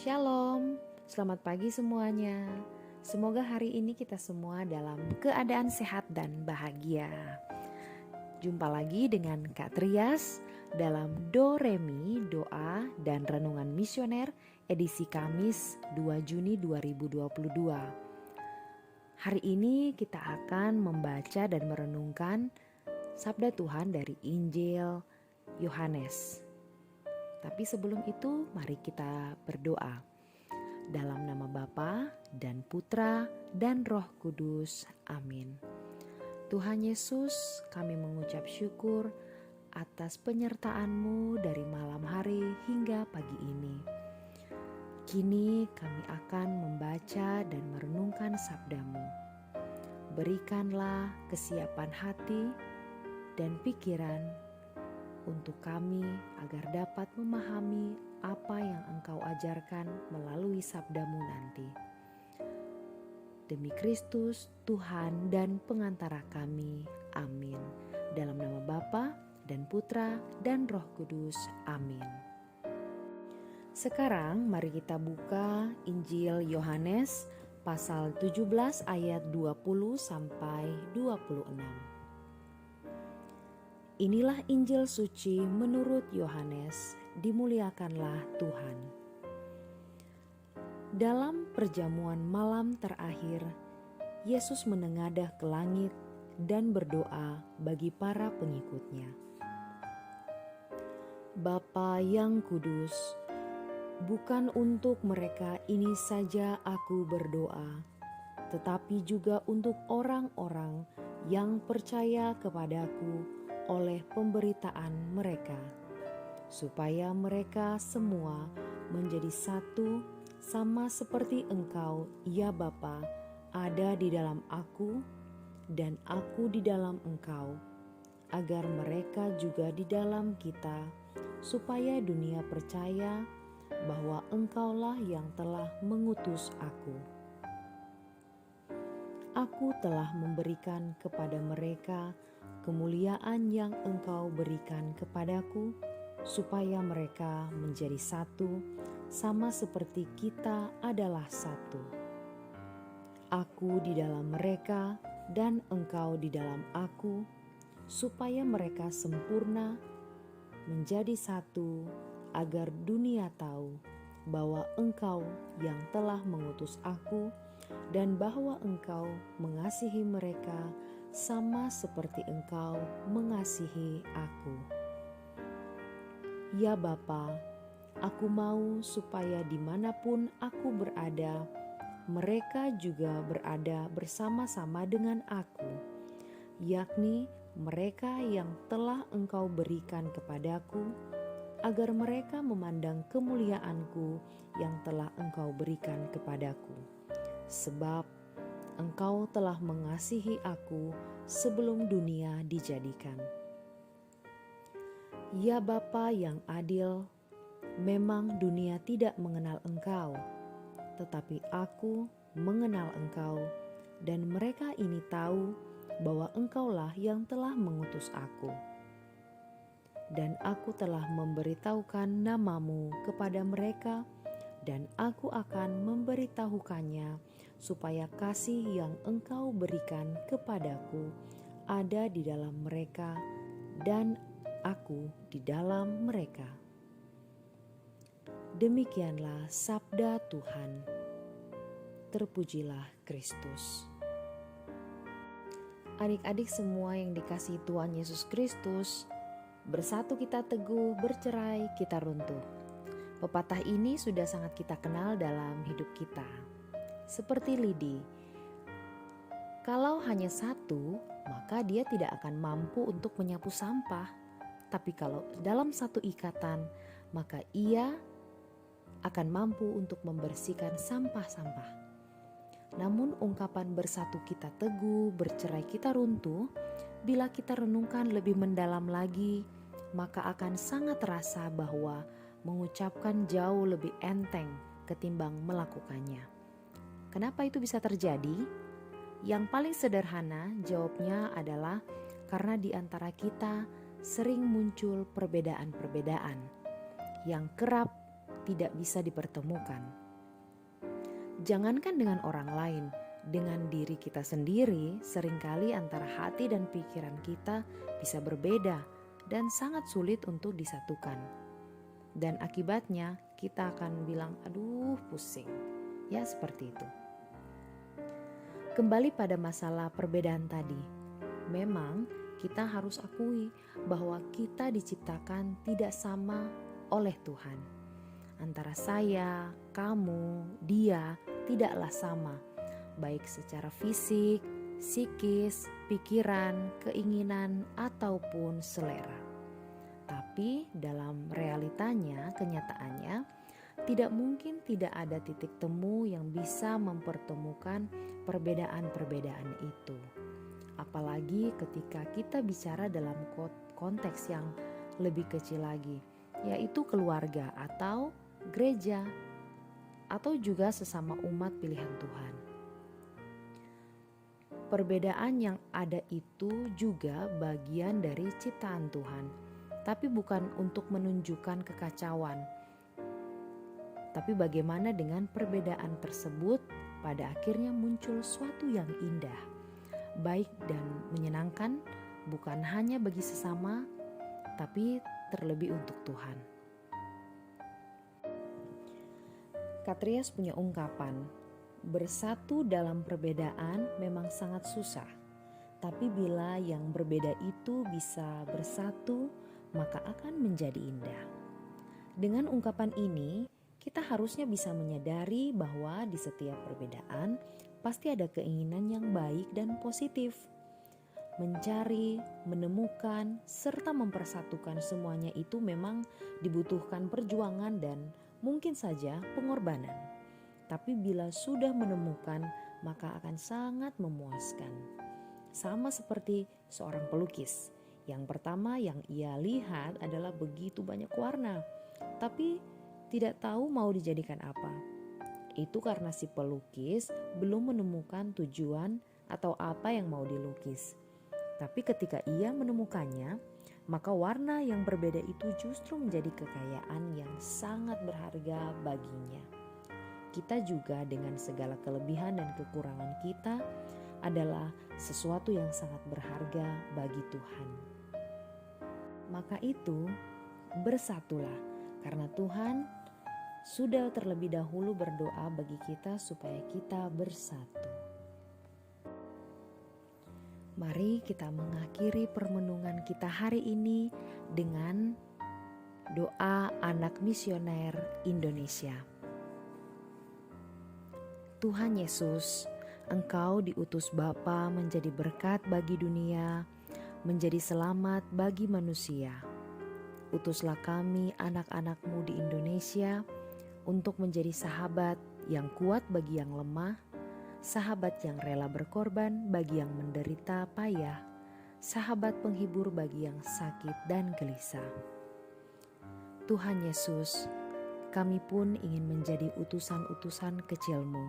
Shalom, selamat pagi semuanya. Semoga hari ini kita semua dalam keadaan sehat dan bahagia. Jumpa lagi dengan Kak Trias dalam Do Remi Doa dan Renungan Misioner edisi Kamis 2 Juni 2022. Hari ini kita akan membaca dan merenungkan Sabda Tuhan dari Injil Yohanes. Tapi sebelum itu mari kita berdoa. Dalam nama Bapa dan Putra dan Roh Kudus. Amin. Tuhan Yesus, kami mengucap syukur atas penyertaan-Mu dari malam hari hingga pagi ini. Kini kami akan membaca dan merenungkan sabda-Mu. Berikanlah kesiapan hati dan pikiran untuk kami agar dapat memahami apa yang Engkau ajarkan melalui sabda-Mu nanti. Demi Kristus, Tuhan dan pengantara kami. Amin. Dalam nama Bapa dan Putra dan Roh Kudus. Amin. Sekarang mari kita buka Injil Yohanes pasal 17 ayat 20 sampai 26. Inilah Injil suci menurut Yohanes, dimuliakanlah Tuhan. Dalam perjamuan malam terakhir, Yesus menengadah ke langit dan berdoa bagi para pengikutnya. Bapa yang kudus, bukan untuk mereka ini saja aku berdoa, tetapi juga untuk orang-orang yang percaya kepadaku oleh pemberitaan mereka, supaya mereka semua menjadi satu sama seperti Engkau, ya Bapa, ada di dalam aku dan aku di dalam Engkau, agar mereka juga di dalam kita, supaya dunia percaya bahwa Engkaulah yang telah mengutus aku. Aku telah memberikan kepada mereka kemuliaan yang Engkau berikan kepadaku, supaya mereka menjadi satu, sama seperti kita adalah satu. Aku di dalam mereka dan Engkau di dalam aku, supaya mereka sempurna, menjadi satu, agar dunia tahu bahwa Engkau yang telah mengutus aku, dan bahwa Engkau mengasihi mereka sama seperti Engkau mengasihi aku. Ya Bapa, aku mau supaya dimanapun aku berada, mereka juga berada bersama-sama dengan aku, yakni mereka yang telah Engkau berikan kepadaku, agar mereka memandang kemuliaanku yang telah Engkau berikan kepadaku. Sebab Engkau telah mengasihi aku sebelum dunia dijadikan. Ya Bapa yang adil, memang dunia tidak mengenal Engkau, tetapi aku mengenal Engkau, dan mereka ini tahu bahwa Engkaulah yang telah mengutus aku. Dan aku telah memberitahukan namamu kepada mereka, dan aku akan memberitahukannya, supaya kasih yang Engkau berikan kepadaku ada di dalam mereka, dan aku di dalam mereka. Demikianlah sabda Tuhan. Terpujilah Kristus. Adik-adik semua yang dikasihi Tuhan Yesus Kristus, bersatu kita teguh, bercerai kita runtuh. Pepatah ini sudah sangat kita kenal dalam hidup kita. Seperti lidi, kalau hanya satu, maka dia tidak akan mampu untuk menyapu sampah. Tapi kalau dalam satu ikatan, maka ia akan mampu untuk membersihkan sampah-sampah. Namun ungkapan bersatu kita teguh, bercerai kita runtuh, bila kita renungkan lebih mendalam lagi, maka akan sangat terasa bahwa mengucapkan jauh lebih enteng ketimbang melakukannya. Kenapa itu bisa terjadi? Yang paling sederhana jawabnya adalah karena di antara kita sering muncul perbedaan-perbedaan yang kerap tidak bisa dipertemukan. Jangankan dengan orang lain, dengan diri kita sendiri, seringkali antara hati dan pikiran kita bisa berbeda dan sangat sulit untuk disatukan. Dan akibatnya kita akan bilang, aduh pusing. Ya seperti itu. Kembali pada masalah perbedaan tadi. Memang kita harus akui bahwa kita diciptakan tidak sama oleh Tuhan. Antara saya, kamu, dia tidaklah sama, baik secara fisik, psikis, pikiran, keinginan, ataupun selera. Tapi dalam realitanya, kenyataannya, tidak mungkin tidak ada titik temu yang bisa mempertemukan perbedaan-perbedaan itu. Apalagi ketika kita bicara dalam konteks yang lebih kecil lagi, yaitu keluarga atau gereja, atau juga sesama umat pilihan Tuhan. Perbedaan yang ada itu juga bagian dari ciptaan Tuhan, tapi bukan untuk menunjukkan kekacauan. Tapi bagaimana dengan perbedaan tersebut pada akhirnya muncul suatu yang indah, baik dan menyenangkan, bukan hanya bagi sesama, tapi terlebih untuk Tuhan. Katrias punya ungkapan, bersatu dalam perbedaan memang sangat susah, tapi bila yang berbeda itu bisa bersatu, maka akan menjadi indah. Dengan ungkapan ini, kita harusnya bisa menyadari bahwa di setiap perbedaan pasti ada keinginan yang baik dan positif. Mencari, menemukan, serta mempersatukan semuanya itu memang dibutuhkan perjuangan dan mungkin saja pengorbanan. Tapi bila sudah menemukan, maka akan sangat memuaskan. Sama seperti seorang pelukis. Yang pertama yang ia lihat adalah begitu banyak warna, tapi tidak tahu mau dijadikan apa. Itu karena si pelukis belum menemukan tujuan atau apa yang mau dilukis. Tapi ketika ia menemukannya, maka warna yang berbeda itu justru menjadi kekayaan yang sangat berharga baginya. Kita juga dengan segala kelebihan dan kekurangan kita adalah sesuatu yang sangat berharga bagi Tuhan. Maka itu, bersatulah karena Tuhan sudah terlebih dahulu berdoa bagi kita supaya kita bersatu. Mari kita mengakhiri permenungan kita hari ini dengan doa anak misioner Indonesia. Tuhan Yesus, Engkau diutus Bapa menjadi berkat bagi dunia, menjadi selamat bagi manusia. Utuslah kami anak-anak-Mu di Indonesia untuk menjadi sahabat yang kuat bagi yang lemah, sahabat yang rela berkorban bagi yang menderita payah, sahabat penghibur bagi yang sakit dan gelisah. Tuhan Yesus, kami pun ingin menjadi utusan-utusan kecil-Mu,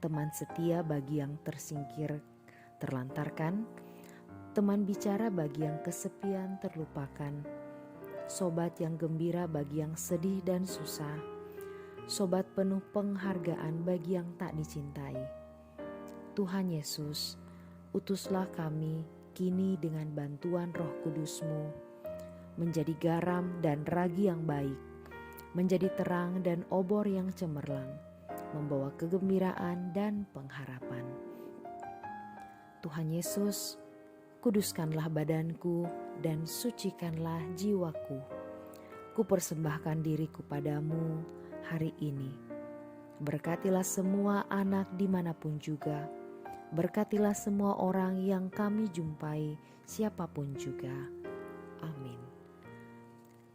teman setia bagi yang tersingkir, terlantarkan, teman bicara bagi yang kesepian, terlupakan, sobat yang gembira bagi yang sedih dan susah, sobat penuh penghargaan bagi yang tak dicintai. Tuhan Yesus, utuslah kami kini dengan bantuan Roh Kudus-Mu, menjadi garam dan ragi yang baik, menjadi terang dan obor yang cemerlang, membawa kegembiraan dan pengharapan. Tuhan Yesus, kuduskanlah badanku dan sucikanlah jiwaku. Kupersembahkan diriku padamu hari ini. Berkatilah semua anak dimanapun juga. Berkatilah semua orang yang kami jumpai, siapapun juga. Amin.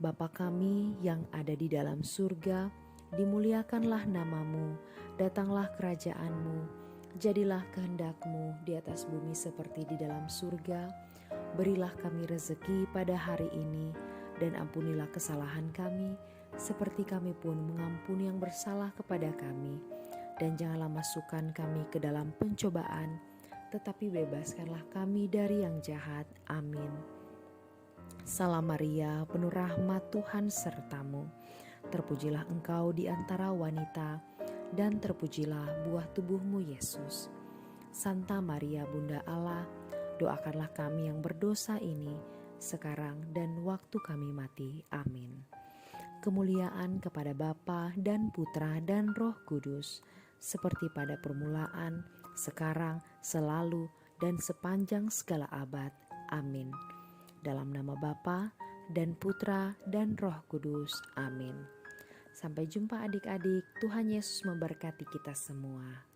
Bapa kami yang ada di dalam surga, dimuliakanlah nama-Mu, datanglah kerajaan-Mu, jadilah kehendak-Mu di atas bumi seperti di dalam surga. Berilah kami rezeki pada hari ini, dan ampunilah kesalahan kami, seperti kami pun mengampuni yang bersalah kepada kami. Dan janganlah masukkan kami ke dalam pencobaan, tetapi bebaskanlah kami dari yang jahat. Amin. Salam Maria, penuh rahmat, Tuhan sertamu. Terpujilah engkau di antara wanita, dan terpujilah buah tubuhmu Yesus. Santa Maria Bunda Allah, doakanlah kami yang berdosa ini, sekarang dan waktu kami mati. Amin. Kemuliaan kepada Bapa dan Putra dan Roh Kudus, seperti pada permulaan, sekarang, selalu, dan sepanjang segala abad. Amin. Dalam nama Bapa dan Putra dan Roh Kudus. Amin. Sampai jumpa adik-adik. Tuhan Yesus memberkati kita semua.